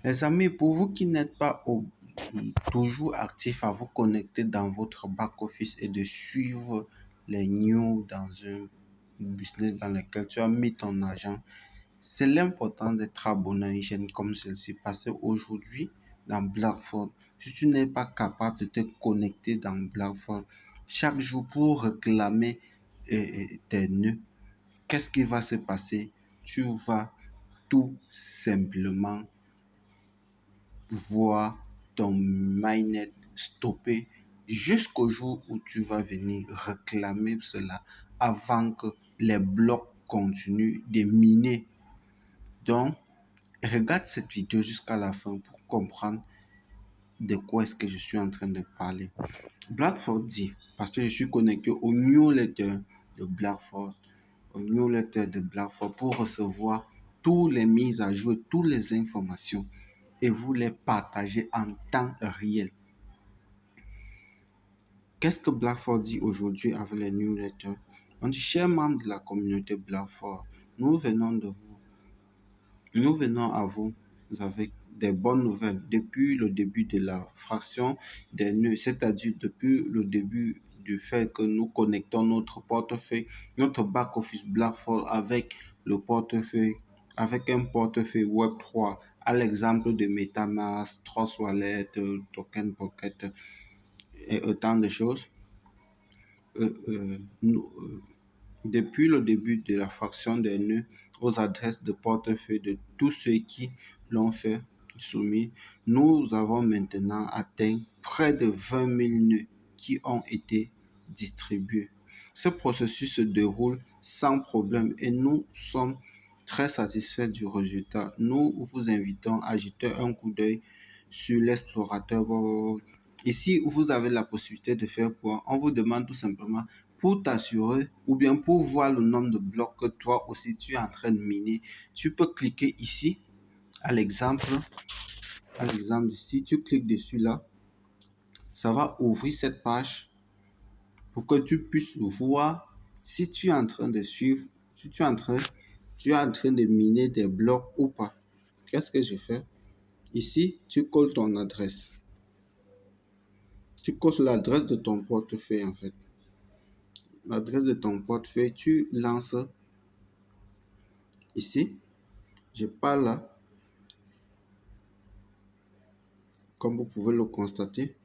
Les amis, pour vous qui n'êtes pas toujours actifs à vous connecter dans votre back-office et de suivre les news dans un business dans lequel tu as mis ton argent, c'est l'important d'être abonné à une chaîne comme celle-ci parce qu'aujourd'hui, dans Blackford, si tu n'es pas capable de te connecter dans Blackford chaque jour pour réclamer tes nœuds, qu'est-ce qui va se passer? Tu vas tout simplement voir ton mainnet stoppé jusqu'au jour où tu vas venir réclamer cela avant que les blocs continuent de miner. Donc, regarde cette vidéo jusqu'à la fin pour comprendre de quoi est-ce que je suis en train de parler. Blackford dit, parce que je suis connecté au newsletter de Blackford, pour recevoir toutes les mises à jour, toutes les informations et vous les partager en temps réel. Qu'est-ce que Blackford dit aujourd'hui avec les newsletters? On dit, chers membres de la communauté Blackford, nous venons à vous avec des bonnes nouvelles depuis le début de la fraction des nœuds, c'est-à-dire depuis le début du fait que nous connectons notre portefeuille, notre back-office Blackford avec le portefeuille, avec un portefeuille Web3, à l'exemple de MetaMask, Trust Wallet, Token Pocket et autant de choses. Depuis le début de la fraction des nœuds aux adresses de portefeuille de tous ceux qui l'ont fait soumis, nous avons maintenant atteint près de 20 000 nœuds qui ont été distribués. Ce processus se déroule sans problème et nous sommes très satisfaits du résultat. Nous vous invitons à jeter un coup d'œil sur l'explorateur. Ici, vous avez la possibilité de faire quoi? On vous demande tout simplement pour t'assurer ou bien pour voir le nombre de blocs que toi aussi tu es en train de miner. Tu peux cliquer ici à l'exemple. Ici, tu cliques dessus là. Ça va ouvrir cette page pour que tu puisses voir si tu es en train de suivre, si tu es en train de miner des blocs ou pas. Qu'est-ce que je fais? Ici, tu colles ton adresse. Tu colles l'adresse de ton portefeuille en fait. L'adresse de ton portefeuille, tu lances ici. Je pars là. Comme vous pouvez le constater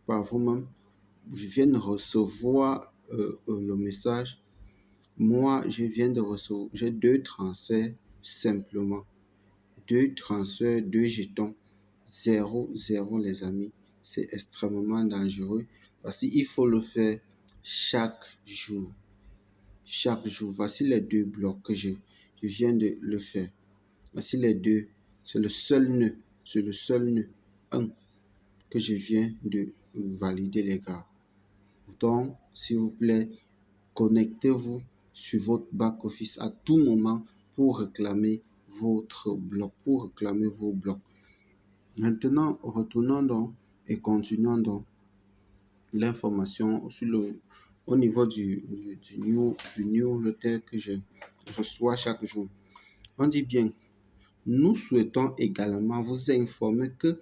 par vous-même, je viens de recevoir le message. Moi, je viens de recevoir, j'ai deux transferts simplement. Deux transferts, deux jetons. 0, les amis. C'est extrêmement dangereux parce qu'il faut le faire chaque jour. Chaque jour. Voici les deux blocs que je viens de le faire. Voici les deux. C'est le seul nœud. C'est le seul nœud. Un que je viens de valider, les gars. Donc, s'il vous plaît, connectez-vous sur votre back-office à tout moment pour réclamer votre bloc, pour réclamer vos blocs. Maintenant, retournons donc et continuons donc l'information au niveau du newsletter que je reçois chaque jour. On dit bien, nous souhaitons également vous informer que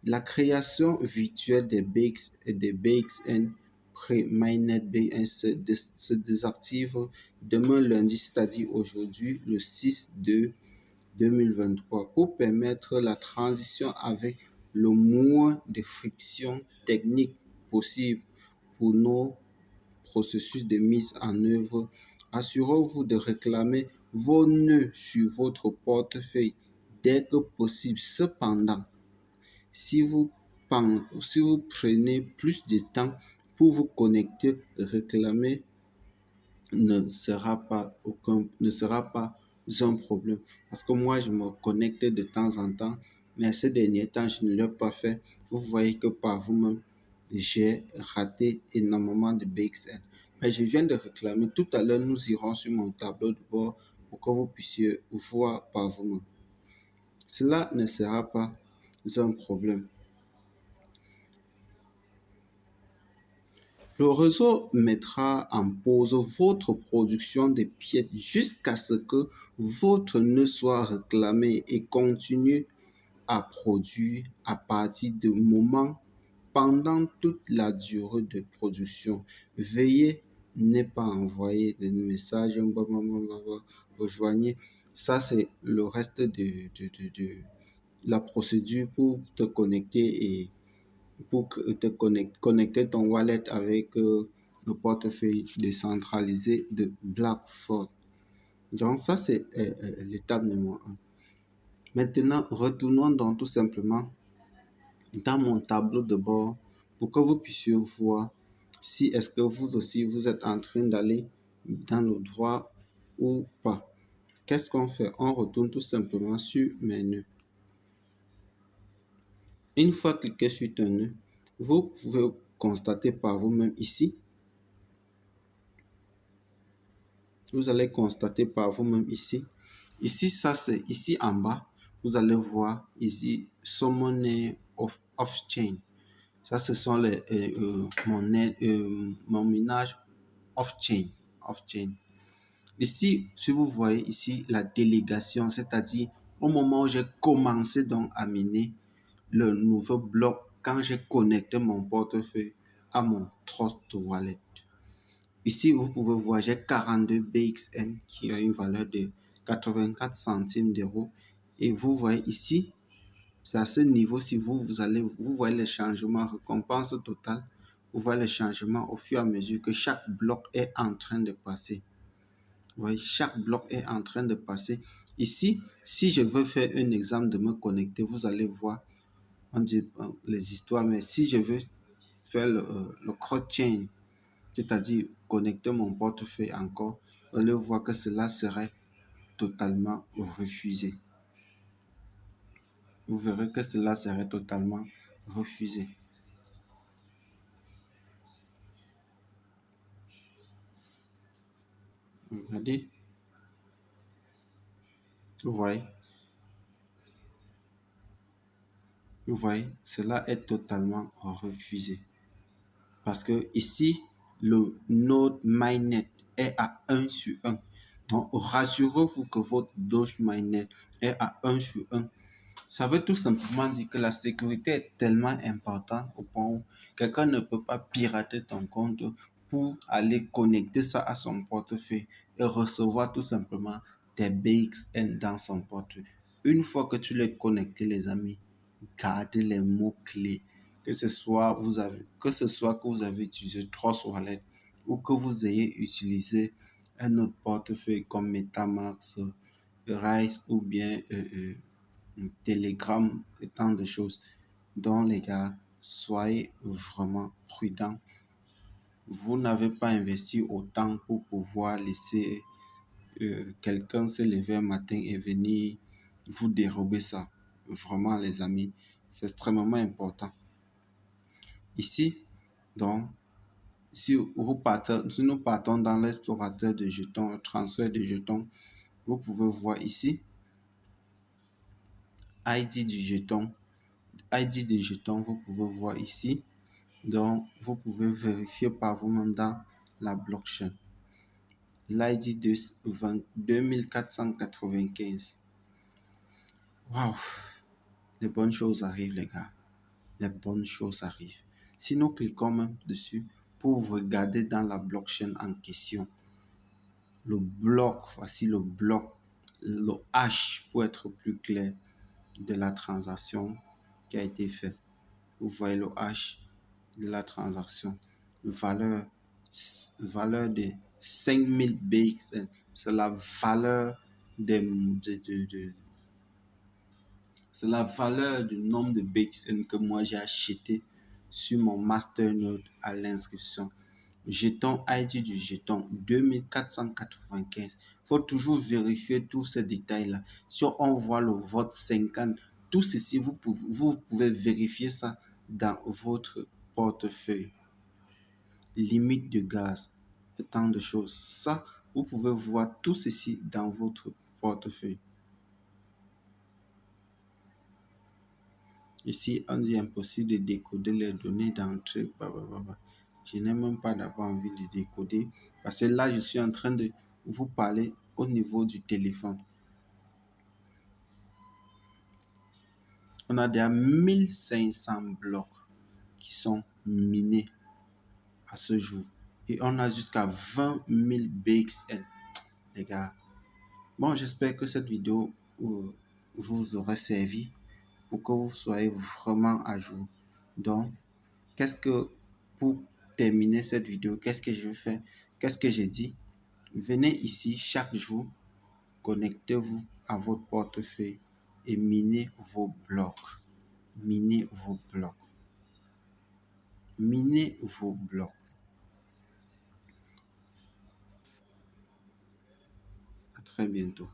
la création virtuelle des BX et des BXN pré-mainnet BN se désactive demain lundi, c'est-à-dire aujourd'hui, le 6/2/2023, pour permettre la transition avec le moins de friction technique possible pour nos processus de mise en œuvre. Assurez-vous de réclamer vos nœuds sur votre portefeuille dès que possible. Cependant, si vous prenez plus de temps pour vous connecter, réclamer ne sera pas un problème. Parce que moi, je me connecte de temps en temps, mais ces derniers temps, je ne l'ai pas fait. Vous voyez que par vous-même, j'ai raté énormément de BXN. Mais je viens de réclamer. Tout à l'heure, nous irons sur mon tableau de bord pour que vous puissiez voir par vous-même. Cela ne sera pas un problème. Le réseau mettra en pause votre production de pièces jusqu'à ce que votre nœud soit réclamé et continue à produire à partir du moment pendant toute la durée de production. Veuillez ne pas envoyer des messages, rejoignez. Ça, c'est le reste de la procédure pour te connecter et pour connecter ton wallet avec le portefeuille décentralisé de BlackFort. Donc ça, c'est l'étape numéro un. Maintenant, retournons donc tout simplement dans mon tableau de bord pour que vous puissiez voir si est-ce que vous aussi vous êtes en train d'aller dans le droit ou pas. Qu'est-ce qu'on fait? On retourne tout simplement sur menu. Une fois cliqué sur un nœud, vous pouvez constater par vous-même ici. Vous allez constater par vous-même ici. Ici, ça c'est ici en bas. Vous allez voir ici Summoner off-chain. Ça, ce sont les mon minage off-chain. Off-chain. Ici, si vous voyez ici la délégation, c'est-à-dire au moment où j'ai commencé donc à miner le nouveau bloc, quand j'ai connecté mon portefeuille à mon Trust Wallet. Ici, vous pouvez voir, j'ai 42 BXN qui a une valeur de 84 centimes d'euros. Et vous voyez ici, c'est à ce niveau, si vous voyez les changements, récompense totale, vous voyez les changements au fur et à mesure que chaque bloc est en train de passer. Vous voyez, chaque bloc est en train de passer. Ici, si je veux faire un exemple de me connecter, vous allez voir, on dit les histoires, mais si je veux faire le cross-chain, c'est-à-dire connecter mon portefeuille encore, vous allez voir que cela serait totalement refusé. Vous verrez que cela serait totalement refusé. Regardez. Vous voyez. Vous voyez, cela est totalement refusé. Parce que ici, le node mainnet est à 1 sur 1. Donc, rassurez-vous que votre Doge mainnet est à 1 sur 1. Ça veut tout simplement dire que la sécurité est tellement importante au point où quelqu'un ne peut pas pirater ton compte pour aller connecter ça à son portefeuille et recevoir tout simplement des BXN dans son portefeuille. Une fois que tu l'as connecté, les amis, gardez les mots-clés. Que ce soit que vous avez utilisé Trust Wallet ou que vous ayez utilisé un autre portefeuille comme MetaMask, Rise ou bien Telegram et tant de choses. Donc les gars, soyez vraiment prudents. Vous n'avez pas investi autant pour pouvoir laisser quelqu'un se lever un matin et venir vous dérober ça. Vraiment les amis, c'est extrêmement important. Ici, donc, si nous partons dans l'explorateur de jetons, le transfert de jetons, vous pouvez voir ici ID du jeton. ID du jeton, vous pouvez voir ici. Donc, vous pouvez vérifier par vous-même dans la blockchain. L'ID de 2495. Waouh! Les bonnes choses arrivent, les gars. Les bonnes choses arrivent. Si nous cliquons même dessus pour regarder dans la blockchain en question, le bloc, voici le hash pour être plus clair de la transaction qui a été faite. Vous voyez le hash de la transaction. Valeur de 5000 BXN. C'est la valeur c'est la valeur du nombre de BXN que moi j'ai acheté sur mon masternode à l'inscription. Jeton ID du jeton 2495. Il faut toujours vérifier tous ces détails-là. Si on voit le vote 50, tout ceci, vous pouvez vérifier ça dans votre portefeuille. Limite de gaz, et tant de choses. Ça, vous pouvez voir tout ceci dans votre portefeuille. Ici, on dit impossible de décoder les données d'entrée. Je n'ai même pas d'abord envie de décoder parce que là, je suis en train de vous parler au niveau du téléphone. On a déjà 1500 blocs qui sont minés à ce jour. Et on a jusqu'à 20 000 BXN, les gars. Bon, j'espère que cette vidéo vous aura servi pour que vous soyez vraiment à jour. Donc, pour terminer cette vidéo, qu'est-ce que je fais? Qu'est-ce que j'ai dit? Venez ici chaque jour, connectez-vous à votre portefeuille et minez vos blocs. Minez vos blocs. Minez vos blocs. À très bientôt.